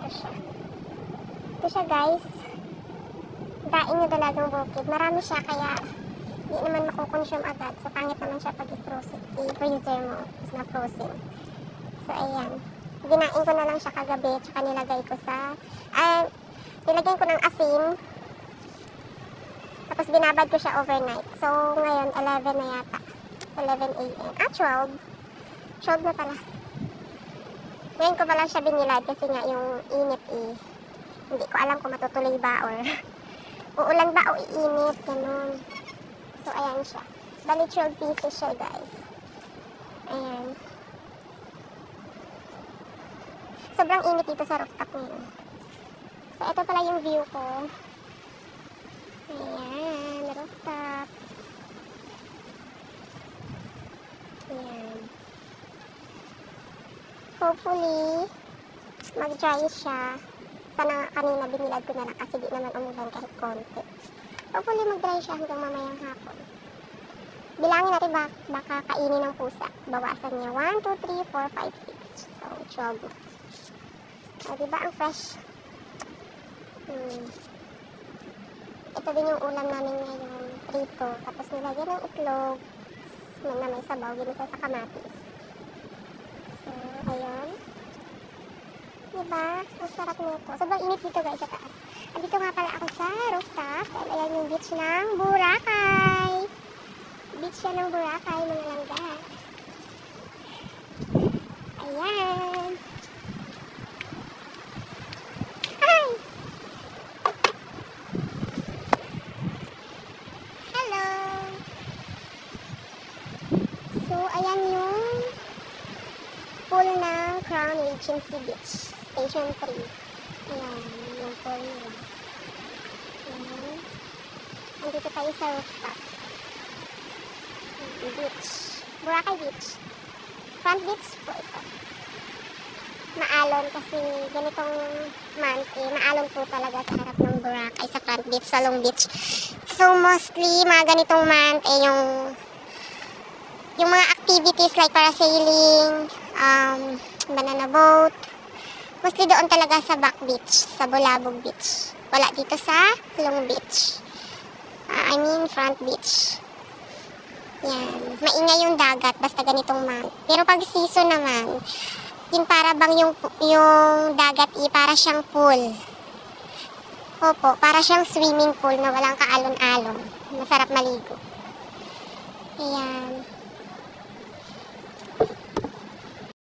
Ito siya. Ito siya guys. Daing na dalagang bukid. Marami siya kaya hindi naman makukonsume agad. So pangit naman siya pag i-freezer mo. Is na frozen. So ayan. Ginain ko na lang siya kagabi. Tsaka nilagay ko sa... nilagay ko ng asin. Tapos binabad ko siya overnight. So ngayon 11 na yata. 11 a.m. 12. 12 na pala. Ngayon ko pala siya binilad kasi nga yung init hindi ko alam kung matutuloy ba or uulan ba o iinit, ganun. So, ayan siya. Bali 12 pieces siya, guys. Ayan. Sobrang init dito sa rooftop ngayon. So, ito pala yung view ko. Ayan, rooftop. Ayan. Hopefully, mag-dry siya. Sana kanina binilad ko na lang kasi di naman umulan kahit konti. Hopefully mag-dry siya hanggang mamayang hapon. Bilangin natin baka kainin ng pusa. Bawasan niya. 1, 2, 3, 4, 5, 6. So, 12. Diba ang fresh? Ito din yung ulam namin ngayon. Prito. Tapos nilagyan ng itlog. Na may sabaw. Ginisa sa kamatis. So, ayun. Diba? Ang sarap nito. Sobrang init dito guys sa taas. Andito nga pala ako sa rooftop. Dahil ayan yung beach ng Boracay. Beach siya ng Boracay, mga langga. Ayan. Hi! Hello! So, ayan yung pool ng Crown Regency Beach. Station 3. Ayan, yung pool nila. Ayan. Andito tayo sa rooftop. Beach. Boracay Beach. Front beach po ito. Maalon kasi ganitong month maalon po talaga sa harap ng Boracay sa front beach, sa Long Beach. So mostly mga ganitong month yung mga activities like parasailing, banana boat, mostly doon talaga sa back beach, sa Bulabog Beach. Wala dito sa Long Beach. I mean front beach. Yan. Maingay yung dagat basta ganitong month. Pero pag season naman, yun para bang yung dagat para siyang pool. Opo, para siyang swimming pool na walang kaalon-alon. Masarap maligo. Ayan.